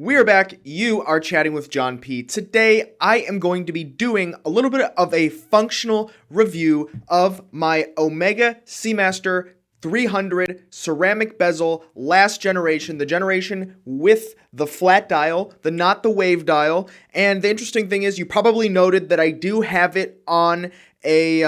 We are back. You are chatting with John P. Today, I am going to be doing a little bit of a functional review of my Omega Seamaster 300 ceramic bezel last generation, the generation with the flat dial, not the wave dial. And the interesting thing is, you probably noted that I do have it on a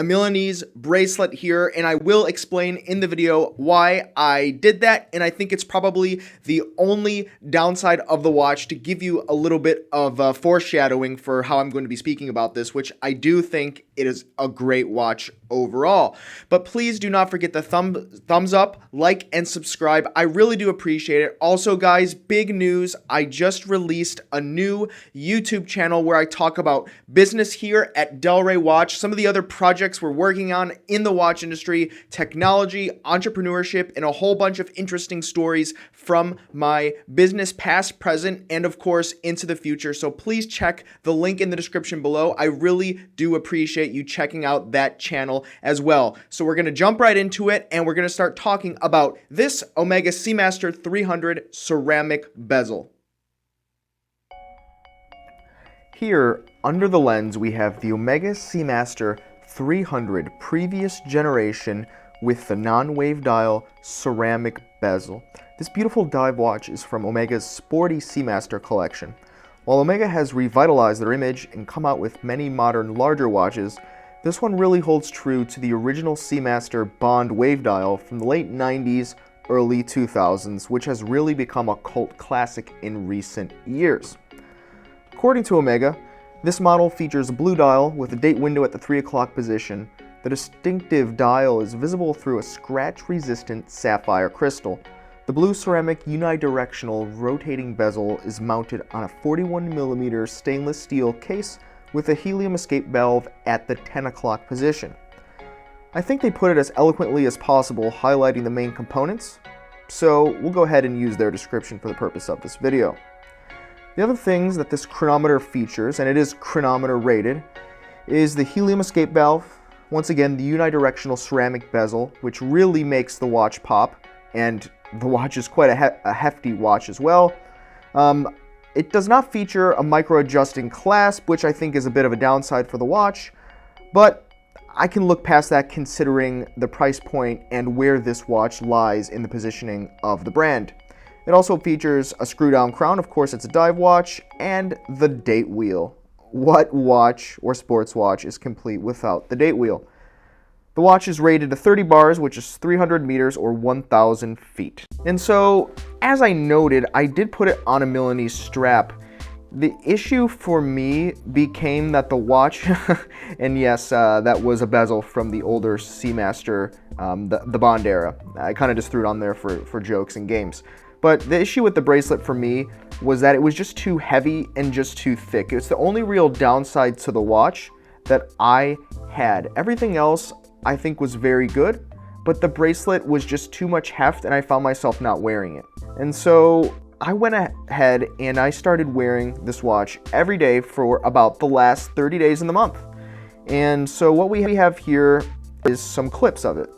Milanese bracelet here, and I will explain in the video why I did that, and I think it's probably the only downside of the watch to give you a little bit of foreshadowing for how I'm going to be speaking about this, which I do think it is a great watch overall. But please do not forget the thumbs up, like, and subscribe. I really do appreciate it. Also, guys, big news. I just released a new YouTube channel where I talk about business here at Delray Watch, some of the other projects we're working on in the watch industry, technology, entrepreneurship, and a whole bunch of interesting stories from my business past, present, and of course into the future. So please check the link in the description below. I really do appreciate you checking out that channel as well. So we're going to jump right into it, and we're going to start talking about this Omega Seamaster 300 ceramic bezel. Here, under the lens, we have the Omega Seamaster 300 previous generation with the non-wave dial ceramic bezel. This beautiful dive watch is from Omega's sporty Seamaster collection. While Omega has revitalized their image and come out with many modern larger watches, this one really holds true to the original Seamaster Bond wave dial from the late 90s, early 2000s, which has really become a cult classic in recent years. According to Omega, this model features a blue dial with a date window at the 3 o'clock position. The distinctive dial is visible through a scratch-resistant sapphire crystal. The blue ceramic unidirectional rotating bezel is mounted on a 41mm stainless steel case with a helium escape valve at the 10 o'clock position. I think they put it as eloquently as possible, highlighting the main components, so we'll go ahead and use their description for the purpose of this video. The other things that this chronometer features, and it is chronometer rated, is the helium escape valve, once again the unidirectional ceramic bezel, which really makes the watch pop, and the watch is quite a hefty watch as well. It does not feature a micro-adjusting clasp, which I think is a bit of a downside for the watch, but I can look past that considering the price point and where this watch lies in the positioning of the brand. It also features a screw-down crown, of course it's a dive watch, and the date wheel. What watch or sports watch is complete without the date wheel? The watch is rated to 30 bars, which is 300 meters or 1,000 feet. And so, as I noted, I did put it on a Milanese strap. The issue for me became that the watch, and yes, that was a bezel from the older Seamaster, the Bond era. I kind of just threw it on there for jokes and games. But the issue with the bracelet for me was that it was just too heavy and just too thick. It's the only real downside to the watch that I had. Everything else I think was very good, but the bracelet was just too much heft and I found myself not wearing it. And so I went ahead and I started wearing this watch every day for about the last 30 days in the month. And so what we have here is some clips of it.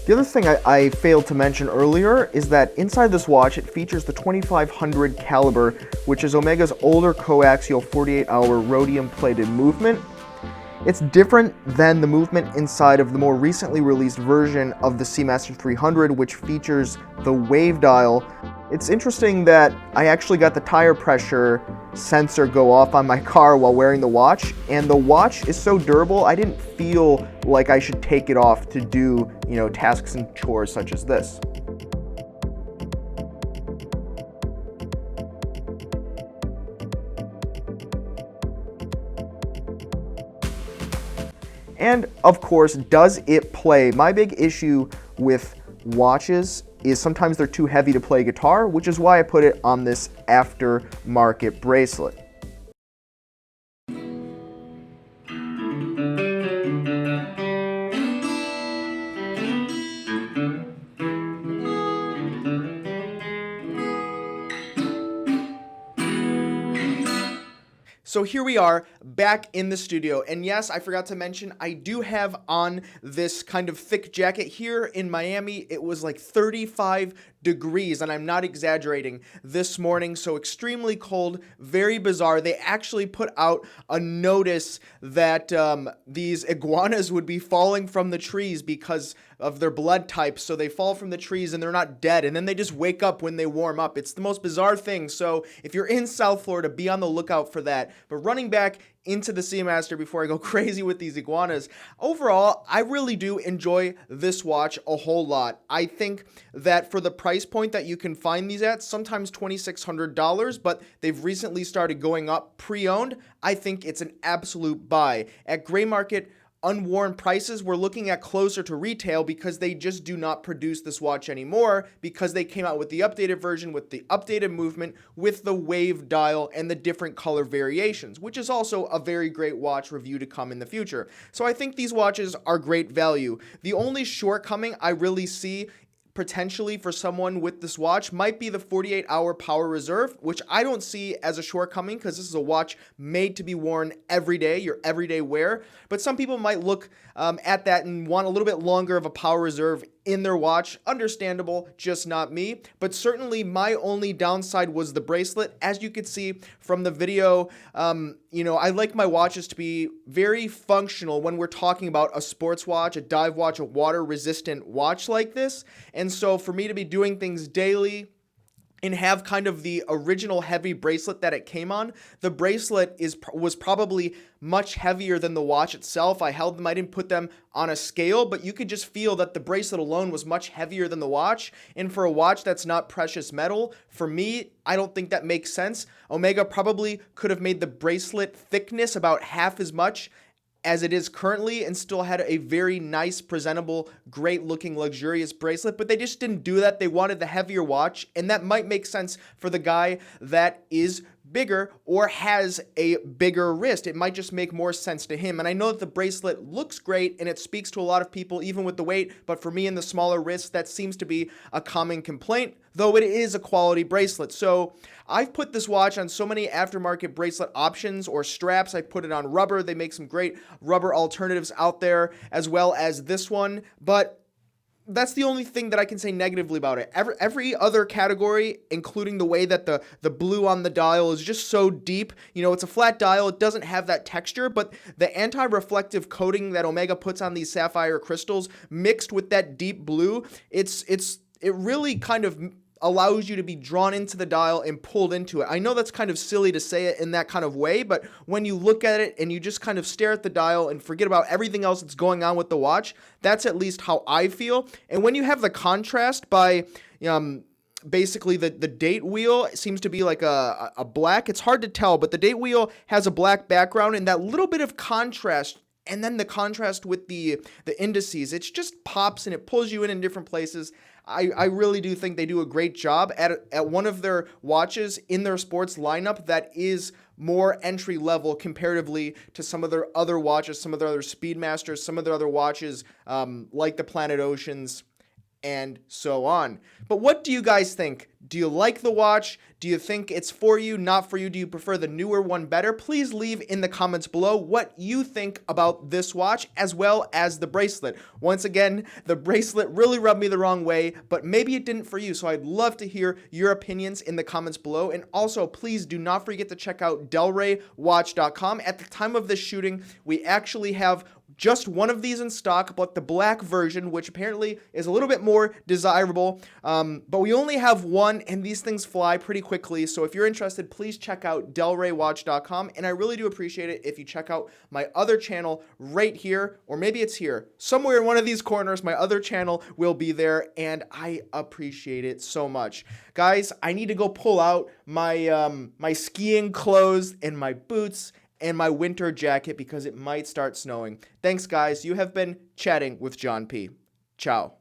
The other thing I failed to mention earlier is that inside this watch it features the 2500 caliber, which is Omega's older coaxial 48-hour rhodium-plated movement. It's different than the movement inside of the more recently released version of the Seamaster 300, which features the wave dial. It's interesting that I actually got the tire pressure sensor go off on my car while wearing the watch, and the watch is so durable I didn't feel like I should take it off to do, tasks and chores such as this. And of course, does it play? My big issue with watches is sometimes they're too heavy to play guitar, which is why I put it on this aftermarket bracelet. So here we are back in the studio, and yes, I forgot to mention, I do have on this kind of thick jacket. Here in Miami. It was like 35 degrees, and I'm not exaggerating, this morning, so extremely cold, very bizarre. They actually put out a notice that these iguanas would be falling from the trees because of their blood type, so they fall from the trees and they're not dead, and then they just wake up when they warm up. It's the most bizarre thing, so if you're in South Florida, be on the lookout for that. But running back into the Seamaster before I go crazy with these iguanas, overall, I really do enjoy this watch a whole lot. I think that for the price point that you can find these at, sometimes $2,600, but they've recently started going up pre-owned, I think it's an absolute buy. At gray market, unworn prices, we're looking at closer to retail because they just do not produce this watch anymore because they came out with the updated version with the updated movement with the wave dial and the different color variations, which is also a very great watch review to come in the future. So I think these watches are great value. The only shortcoming I really see potentially for someone with this watch might be the 48-hour power reserve, which I don't see as a shortcoming because this is a watch made to be worn every day, your everyday wear. But some people might look at that and want a little bit longer of a power reserve in their watch. Understandable, just not me. But certainly my only downside was the bracelet. As you could see from the video, I like my watches to be very functional when we're talking about a sports watch, a dive watch, a water resistant watch like this. And so for me to be doing things daily and have kind of the original heavy bracelet that it came on, the bracelet was probably much heavier than the watch itself. I held them, I didn't put them on a scale, but you could just feel that the bracelet alone was much heavier than the watch. And for a watch that's not precious metal, for me, I don't think that makes sense. Omega probably could have made the bracelet thickness about half as much as it is currently and still had a very nice, presentable, great looking, luxurious bracelet, but they just didn't do that. They wanted the heavier watch, and that might make sense for the guy that is bigger or has a bigger wrist. It might just make more sense to him. And I know that the bracelet looks great and it speaks to a lot of people, even with the weight, but for me in the smaller wrist, that seems to be a common complaint, though it is a quality bracelet. So I've put this watch on so many aftermarket bracelet options or straps. I put it on rubber. They make some great rubber alternatives out there, as well as this one, but that's the only thing that I can say negatively about it. Every other category, including the way that the blue on the dial is just so deep. It's a flat dial. It doesn't have that texture, but the anti-reflective coating that Omega puts on these sapphire crystals mixed with that deep blue, it really kind of allows you to be drawn into the dial and pulled into it. I know that's kind of silly to say it in that kind of way, but when you look at it and you just kind of stare at the dial and forget about everything else that's going on with the watch, that's at least how I feel. And when you have the contrast by basically the date wheel seems to be like a black, it's hard to tell, but the date wheel has a black background and that little bit of contrast, and then the contrast with the indices, it just pops and it pulls you in different places. I really do think they do a great job at one of their watches in their sports lineup that is more entry level comparatively to some of their other watches, some of their other Speedmasters, some of their other watches like the Planet Oceans and so on. But what do you guys think? Do you like the watch? Do you think it's for you, not for you? Do you prefer the newer one better? Please leave in the comments below what you think about this watch as well as the bracelet. Once again, the bracelet really rubbed me the wrong way, but maybe it didn't for you. So I'd love to hear your opinions in the comments below. And also, please do not forget to check out delraywatch.com. At the time of this shooting, we actually have just one of these in stock, but the black version, which apparently is a little bit more desirable. But we only have one, and these things fly pretty quickly. So if you're interested, please check out delraywatch.com. And I really do appreciate it if you check out my other channel right here, or maybe it's here. Somewhere in one of these corners, my other channel will be there, and I appreciate it so much. Guys, I need to go pull out my, my skiing clothes and my boots and my winter jacket because it might start snowing. Thanks, guys. You have been chatting with John P. Ciao.